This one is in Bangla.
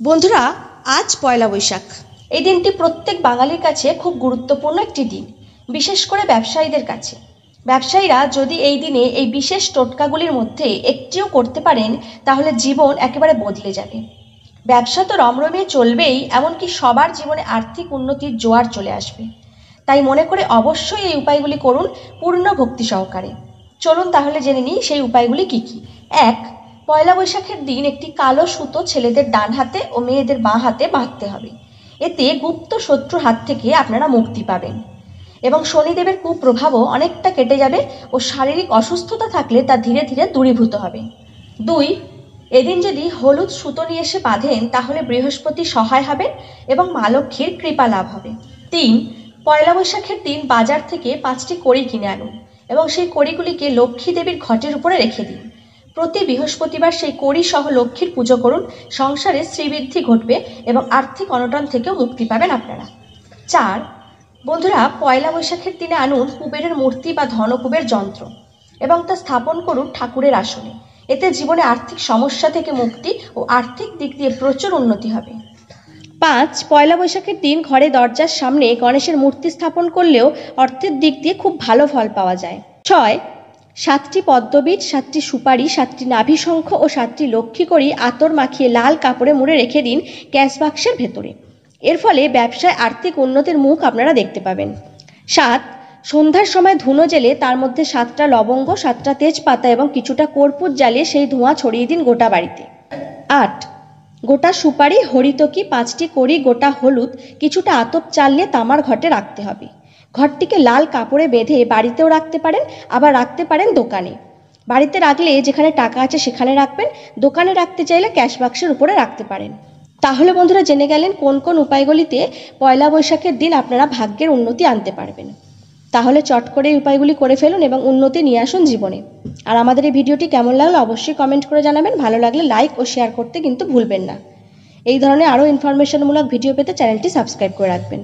বন্ধুরা, আজ পয়লা বৈশাখ। এই দিনটি প্রত্যেক বাঙালির কাছে খুব গুরুত্বপূর্ণ একটি দিন, বিশেষ করে ব্যবসায়ীদের কাছে। ব্যবসায়ীরা যদি এই দিনে এই বিশেষ টোটকাগুলির মধ্যে একটিও করতে পারেন, তাহলে জীবন একেবারে বদলে যাবে। ব্যবসা তো রমরমিয়ে চলবেই, এমনকি সবার জীবনে আর্থিক উন্নতির জোয়ার চলে আসবে। তাই মনে করে অবশ্যই এই উপায়গুলি করুন পূর্ণ ভক্তি সহকারে। চলুন তাহলে জেনে নিই সেই উপায়গুলি কি কি। 1. পয়লা বৈশাখের দিন একটি কালো সুতো ছেলেদের ডান হাতে ও মেয়েদের বাঁ হাতে বাঁধতে হবে। এতে গুপ্ত শত্রুর হাত থেকে আপনারা মুক্তি পাবেন এবং শনিদেবের কুপ্রভাবও অনেকটা কেটে যাবে ও শারীরিক অসুস্থতা থাকলে তা ধীরে ধীরে দূরীভূত হবে। 2. এদিন যদি হলুদ সুতো নিয়ে এসে বাঁধেন, তাহলে বৃহস্পতি সহায় হবেন এবং মা লক্ষ্মীর কৃপা লাভ হবে। 3. পয়লা বৈশাখের দিন বাজার থেকে 5টি কড়ি কিনে আনুন এবং সেই কড়িগুলিকে লক্ষ্মী দেবীর ঘটের উপরে রেখে দিন। প্রতি বৃহস্পতিবার সেই কড়ি সহ লক্ষ্মীর পুজো করুন। সংসারে শ্রীবৃদ্ধি ঘটবে এবং আর্থিক অনটন থেকেও মুক্তি পাবেন আপনারা। 4. বন্ধুরা, পয়লা বৈশাখের দিনে আনুন কুবেরের মূর্তি বা ধনকুবের যন্ত্র এবং তা স্থাপন করুন ঠাকুরের আসনে। এতে জীবনে আর্থিক সমস্যা থেকে মুক্তি ও আর্থিক দিক দিয়ে প্রচুর উন্নতি হবে। 5. পয়লা বৈশাখের দিন ঘরে দরজার সামনে গণেশের মূর্তি স্থাপন করলেও অর্থের দিক দিয়ে খুব ভালো ফল পাওয়া যায়। 6. 7টি পদ্মবীজ, 7টি সুপারি, 7টি নাভিশঙ্খ ও 7টি লক্ষ্মী কড়ি আতর মাখিয়ে লাল কাপড়ে মুড়ে রেখে দিন ক্যাশ বাক্সের ভেতরে। এর ফলে ব্যবসায় আর্থিক উন্নতির মুখ আপনারা দেখতে পাবেন। 7. সন্ধ্যার সময় ধুনো জেলে তার মধ্যে 7টা লবঙ্গ, 7টা তেজপাতা এবং কিছুটা কর্পূর জ্বালিয়ে সেই ধোঁয়া ছড়িয়ে দিন গোটা বাড়িতে। 8. গোটা সুপারি, হরিতকি, 5টি কড়ি, গোটা হলুদ, কিছুটা আতপ চাল নিয়ে তামার ঘটে রাখতে হবে। ঘরটিকে লাল কাপড়ে বেঁধে বাড়িতেও রাখতে পারেন, আবার রাখতে পারেন দোকানে। বাড়িতে রাখলে যেখানে টাকা আছে সেখানে রাখবেন, দোকানে রাখতে চাইলে ক্যাশ বাক্সের উপরে রাখতে পারেন। তাহলে বন্ধুরা জেনে গেলেন কোন কোন উপায়গুলিতে পয়লা বৈশাখের দিন আপনারা ভাগ্যের উন্নতি আনতে পারবেন। তাহলে চট করে এই উপায়গুলি করে ফেলুন এবং উন্নতি নিয়ে আসুন জীবনে। আর আমাদের এই ভিডিওটি কেমন লাগলো অবশ্যই কমেন্ট করে জানাবেন। ভালো লাগলে লাইক ও শেয়ার করতে কিন্তু ভুলবেন না। এই ধরনের আরও ইনফরমেশনমূলক ভিডিও পেতে চ্যানেলটি সাবস্ক্রাইব করে রাখবেন।